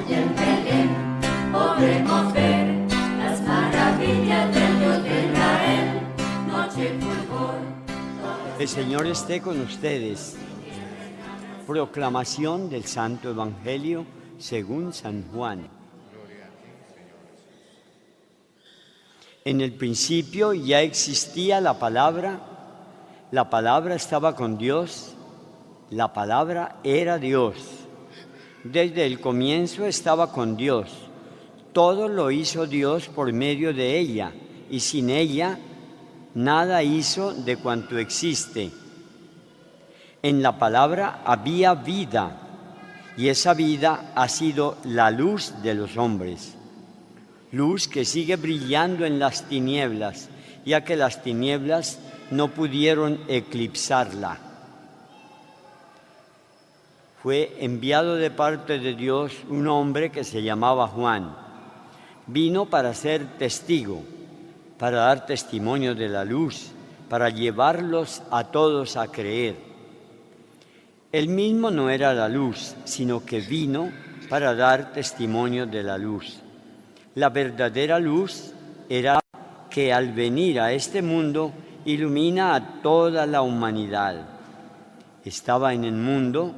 y en Belén podremos ver las maravillas del Dios de Israel. Noche fulgor. El Señor esté con ustedes. Proclamación del Santo Evangelio según San Juan. En el principio ya existía la palabra estaba con Dios, la palabra era Dios. Desde el comienzo estaba con Dios. Todo lo hizo Dios por medio de ella, y sin ella nada hizo de cuanto existe. En la palabra había vida, y esa vida ha sido la luz de los hombres. Luz que sigue brillando en las tinieblas, ya que las tinieblas no pudieron eclipsarla. Fue enviado de parte de Dios un hombre que se llamaba Juan. Vino para ser testigo, para dar testimonio de la luz, para llevarlos a todos a creer. Él mismo no era la luz, sino que vino para dar testimonio de la luz. La verdadera luz era que al venir a este mundo ilumina a toda la humanidad. Estaba en el mundo,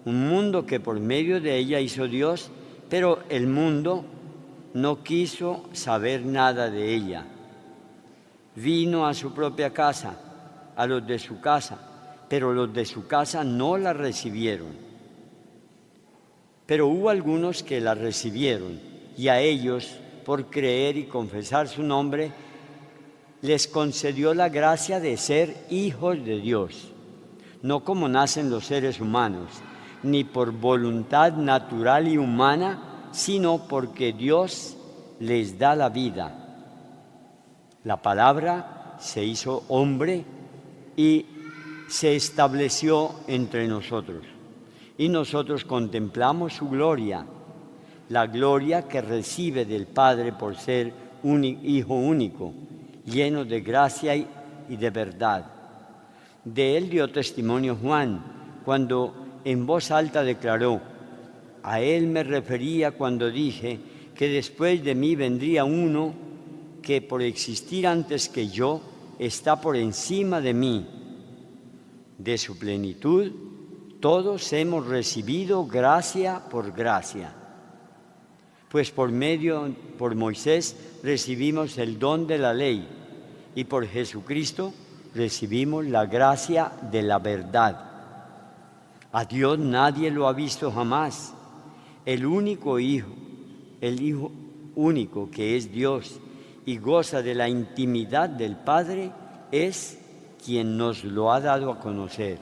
un mundo que por medio de ella hizo Dios, pero el mundo no quiso saber nada de ella. Vino a su propia casa, a los de su casa, pero los de su casa no la recibieron. Pero hubo algunos que la recibieron, y a ellos, por creer y confesar su nombre, les concedió la gracia de ser hijos de Dios, no como nacen los seres humanos, ni por voluntad natural y humana, sino porque Dios les da la vida. La palabra se hizo hombre y se estableció entre nosotros, y nosotros contemplamos su gloria, la gloria que recibe del Padre por ser Hijo único, lleno de gracia y de verdad. De él dio testimonio Juan, cuando en voz alta declaró: a él me refería cuando dije que después de mí vendría uno que por existir antes que yo está por encima de mí. De su plenitud todos hemos recibido gracia por gracia. Pues por Moisés recibimos el don de la ley, y por Jesucristo recibimos la gracia de la verdad. A Dios nadie lo ha visto jamás. El único Hijo, el Hijo único que es Dios y goza de la intimidad del Padre, es quien nos lo ha dado a conocer.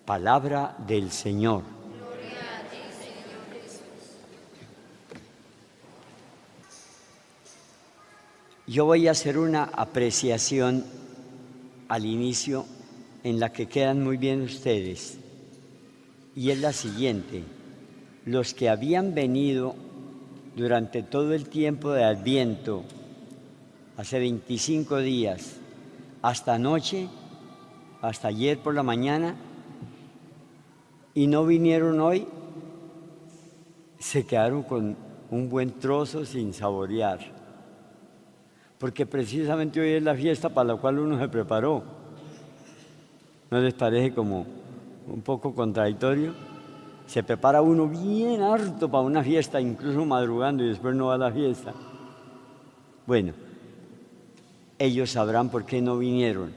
Palabra del Señor. Gloria a ti, Señor Jesús. Yo voy a hacer una apreciación al inicio en la que quedan muy bien ustedes, y es la siguiente: los que habían venido durante todo el tiempo de Adviento, hace 25 días, hasta anoche, hasta ayer por la mañana, y no vinieron hoy, se quedaron con un buen trozo sin saborear. Porque precisamente hoy es la fiesta para la cual uno se preparó. ¿No les parece como un poco contradictorio? Se prepara uno bien harto para una fiesta, incluso madrugando, y después no va a la fiesta. Bueno, ellos sabrán por qué no vinieron.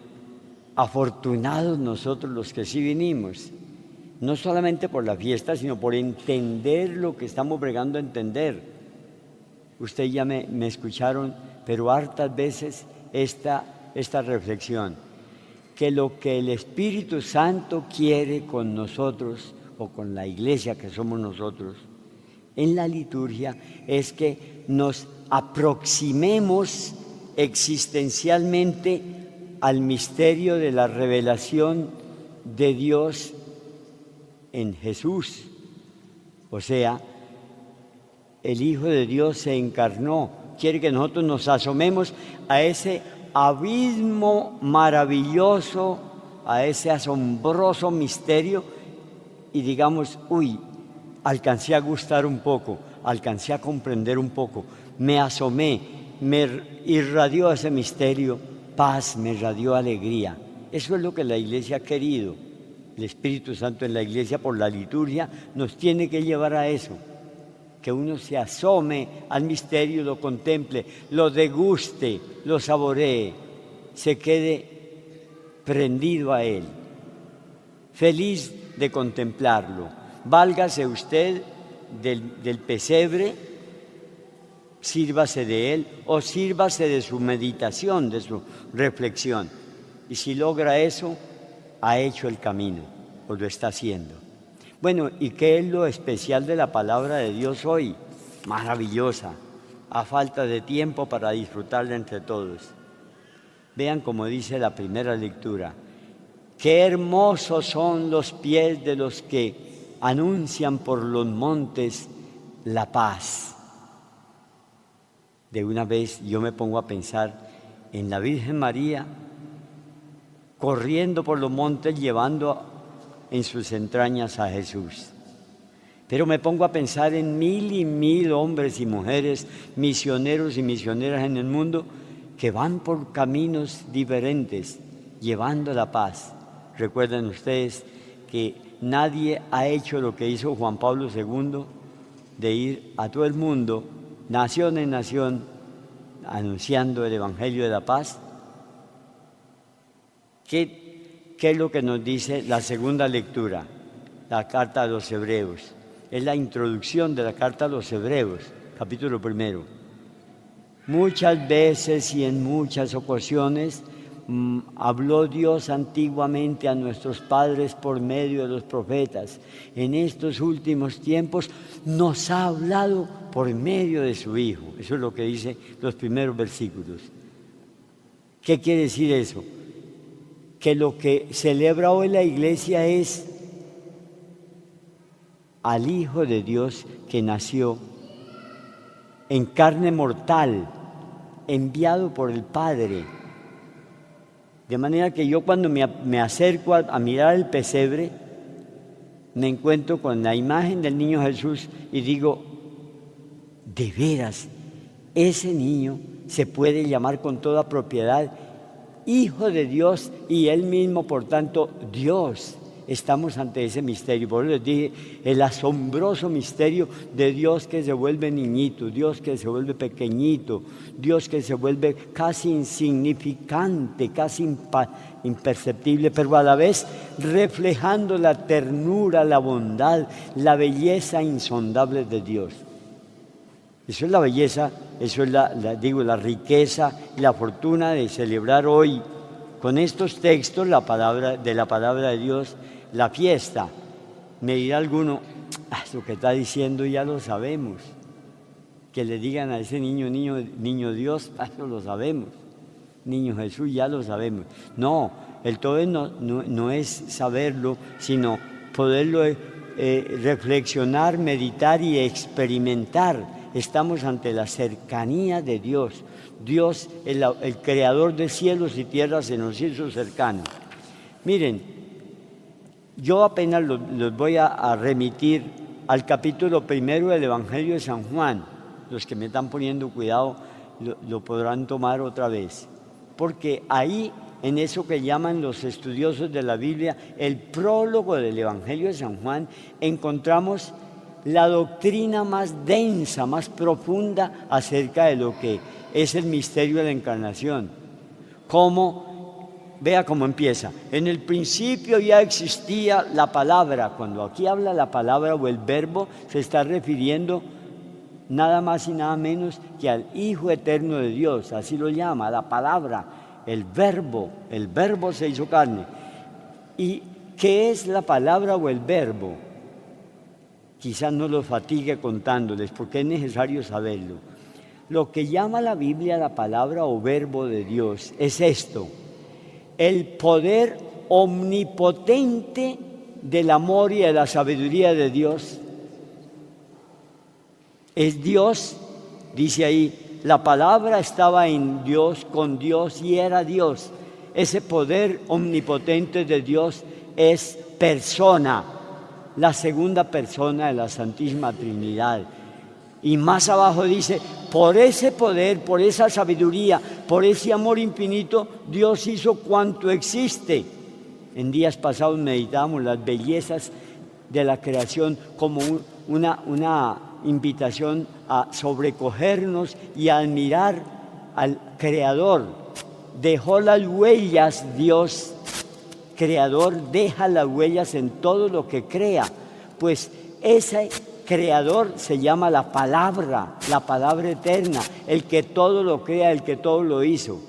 Afortunados nosotros los que sí vinimos, no solamente por la fiesta, sino por entender lo que estamos bregando a entender. Ustedes ya me escucharon, pero hartas veces esta reflexión, que lo que el Espíritu Santo quiere con nosotros, o con la iglesia que somos nosotros, en la liturgia, es que nos aproximemos existencialmente al misterio de la revelación de Dios en Jesús. O sea, el Hijo de Dios se encarnó. Quiere que nosotros nos asomemos a ese abismo maravilloso, a ese asombroso misterio, y digamos: uy, alcancé a gustar un poco, alcancé a comprender un poco, me asomé, me irradió ese misterio, paz, me irradió alegría. Eso es lo que la Iglesia ha querido. El Espíritu Santo en la Iglesia por la liturgia nos tiene que llevar a eso, que uno se asome al misterio, lo contemple, lo deguste, lo saboree, se quede prendido a él, feliz de contemplarlo. Válgase usted del pesebre, sírvase de él o sírvase de su meditación, de su reflexión. Y si logra eso, ha hecho el camino o lo está haciendo. Bueno, ¿y qué es lo especial de la palabra de Dios hoy? Maravillosa, a falta de tiempo para disfrutarla entre todos. Vean como dice la primera lectura: qué hermosos son los pies de los que anuncian por los montes la paz. De una vez yo me pongo a pensar en la Virgen María corriendo por los montes llevando en sus entrañas a Jesús. Pero me pongo a pensar en mil y mil hombres y mujeres, misioneros y misioneras en el mundo que van por caminos diferentes llevando la paz. Recuerden ustedes que nadie ha hecho lo que hizo Juan Pablo II, de ir a todo el mundo, nación en nación, anunciando el Evangelio de la paz. ¿Qué es lo que nos dice la segunda lectura? La carta a los Hebreos. Es la introducción de la carta a los Hebreos, capítulo 1. Muchas veces y en muchas ocasiones habló Dios antiguamente a nuestros padres por medio de los profetas. En estos últimos tiempos nos ha hablado por medio de su Hijo. Eso es lo que dice los primeros versículos. ¿Qué quiere decir eso? Que lo que celebra hoy la Iglesia es al Hijo de Dios que nació en carne mortal, enviado por el Padre. De manera que yo cuando me acerco a mirar el pesebre, me encuentro con la imagen del niño Jesús y digo, de veras, ese niño se puede llamar con toda propiedad Hijo de Dios y Él mismo, por tanto, Dios. Estamos ante ese misterio. Por eso les dije, el asombroso misterio de Dios que se vuelve niñito, Dios que se vuelve pequeñito, Dios que se vuelve casi insignificante, casi imperceptible, pero a la vez reflejando la ternura, la bondad, la belleza insondable de Dios. Eso es la belleza, eso es la riqueza y la fortuna de celebrar hoy con estos textos la palabra de Dios, la fiesta. Me dirá alguno, lo que está diciendo ya lo sabemos. Que le digan a ese niño Dios, eso lo sabemos. Niño Jesús, ya lo sabemos. No, el todo no es saberlo, sino poderlo reflexionar, meditar y experimentar. Estamos ante la cercanía de Dios. Dios, el creador de cielos y tierras, se nos hizo cercano. Miren, yo apenas los voy a remitir al capítulo 1 del Evangelio de San Juan. Los que me están poniendo cuidado lo podrán tomar otra vez. Porque ahí, en eso que llaman los estudiosos de la Biblia, el prólogo del Evangelio de San Juan, encontramos la doctrina más densa, más profunda acerca de lo que es el misterio de la encarnación. Vea cómo empieza. En el principio ya existía la palabra. Cuando aquí habla la palabra o el verbo, se está refiriendo nada más y nada menos que al Hijo eterno de Dios. Así lo llama, la palabra, el verbo. El verbo se hizo carne. ¿Y qué es la palabra o el verbo? Quizás no los fatigue contándoles, porque es necesario saberlo. Lo que llama la Biblia la palabra o verbo de Dios es esto: el poder omnipotente del amor y de la sabiduría de Dios. Es Dios, dice ahí, la palabra estaba en Dios, con Dios y era Dios. Ese poder omnipotente de Dios es persona. la segunda persona de la Santísima Trinidad. Y más abajo dice, por ese poder, por esa sabiduría, por ese amor infinito, Dios hizo cuanto existe. En días pasados meditamos las bellezas de la creación como una invitación a sobrecogernos y a admirar al Creador. Dejó las huellas, Dios, Creador, deja las huellas en todo lo que crea, pues ese Creador se llama la palabra eterna, el que todo lo crea, el que todo lo hizo.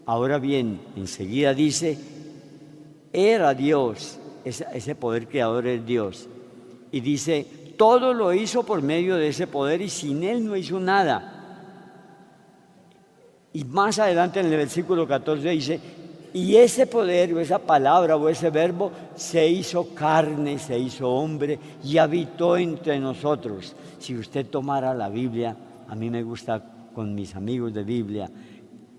Ahora bien, enseguida dice, era Dios, ese poder creador es Dios. Y dice, todo lo hizo por medio de ese poder y sin Él no hizo nada. Y más adelante en el versículo 14 dice, y ese poder o esa palabra o ese verbo se hizo carne, se hizo hombre y habitó entre nosotros. Si usted tomara la Biblia, a mí me gusta con mis amigos de Biblia,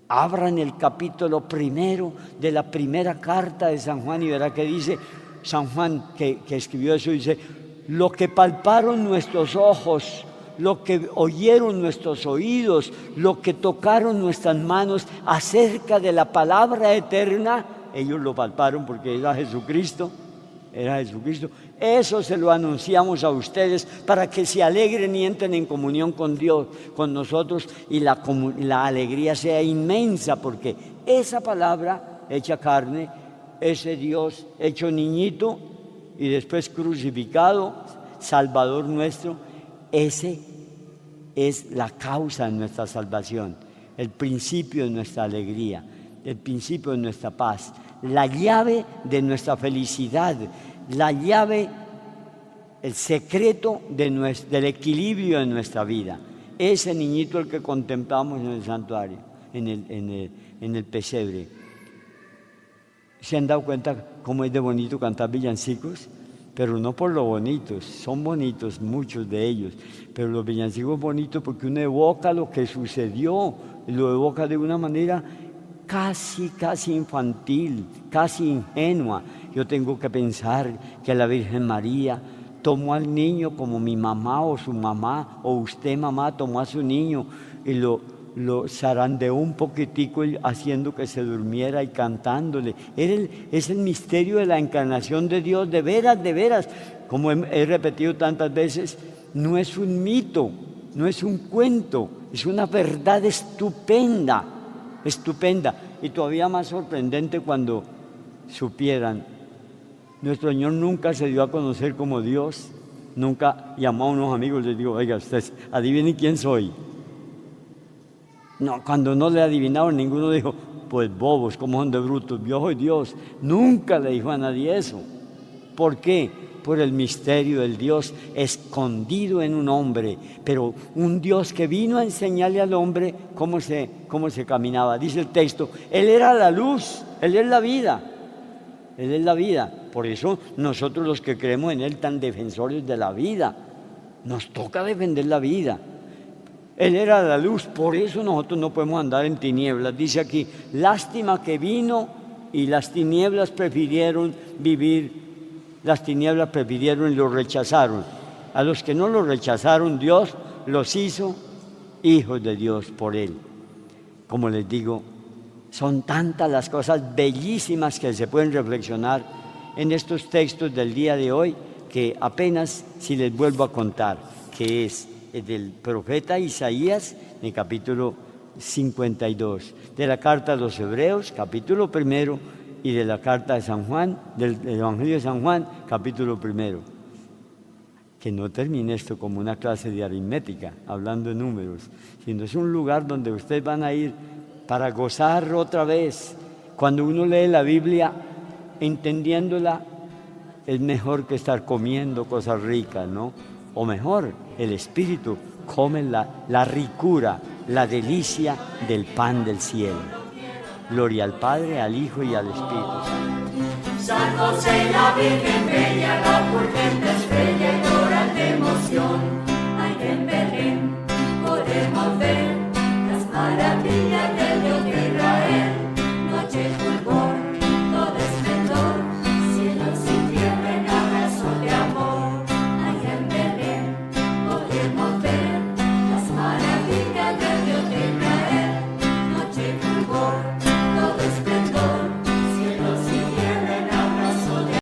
abran el capítulo 1 de la primera carta de San Juan y verá que dice, San Juan que escribió eso, dice, lo que palparon nuestros ojos, lo que oyeron nuestros oídos, lo que tocaron nuestras manos acerca de la palabra eterna, ellos lo palparon porque era Jesucristo, eso se lo anunciamos a ustedes para que se alegren y entren en comunión con Dios, con nosotros, y la alegría sea inmensa, porque esa palabra hecha carne, ese Dios hecho niñito y después crucificado, Salvador nuestro, ese es la causa de nuestra salvación, el principio de nuestra alegría, el principio de nuestra paz, la llave de nuestra felicidad, la llave, el secreto del equilibrio de nuestra vida. Ese niñito el que contemplamos en el santuario, en el pesebre. ¿Se han dado cuenta cómo es de bonito cantar villancicos? Pero no por lo bonitos, son bonitos muchos de ellos, pero los villancicos bonitos porque uno evoca lo que sucedió, lo evoca de una manera casi infantil, casi ingenua. Yo tengo que pensar que la Virgen María tomó al niño como mi mamá o su mamá, o usted mamá tomó a su niño y lo zarandeó un poquitico haciendo que se durmiera y cantándole. Es el misterio de la encarnación de Dios, de veras, como he repetido tantas veces, no es un mito, no es un cuento, es una verdad estupenda, y todavía más sorprendente cuando supieran, nuestro Señor nunca se dio a conocer como Dios, nunca llamó a unos amigos y les dijo, oiga, ustedes adivinen quién soy. No, cuando no le adivinaron, ninguno dijo, pues bobos, ¿cómo son de brutos? Yo soy Dios. Nunca le dijo a nadie eso. ¿Por qué? Por el misterio del Dios escondido en un hombre, pero un Dios que vino a enseñarle al hombre cómo se caminaba. Dice el texto, Él era la luz, Él es la vida. Él es la vida. Por eso nosotros los que creemos en Él, tan defensores de la vida, nos toca defender la vida. Él era la luz, por eso nosotros no podemos andar en tinieblas. Dice aquí, lástima que vino y las tinieblas prefirieron vivir, las tinieblas prefirieron y lo rechazaron. A los que no lo rechazaron, Dios los hizo hijos de Dios por Él. Como les digo, son tantas las cosas bellísimas que se pueden reflexionar en estos textos del día de hoy, que apenas si les vuelvo a contar, que es del profeta Isaías, en el capítulo 52, de la carta a los Hebreos, capítulo 1, y de la carta de San Juan, del Evangelio de San Juan, capítulo 1. Que no termine esto como una clase de aritmética, hablando de números, sino es un lugar donde ustedes van a ir para gozar otra vez. Cuando uno lee la Biblia, entendiéndola, es mejor que estar comiendo cosas ricas, ¿no? O mejor, el Espíritu come la ricura, la delicia del pan del cielo. Gloria al Padre, al Hijo y al Espíritu Santo. San José y la Virgen Bella, la fulgente estrella y llora de emoción.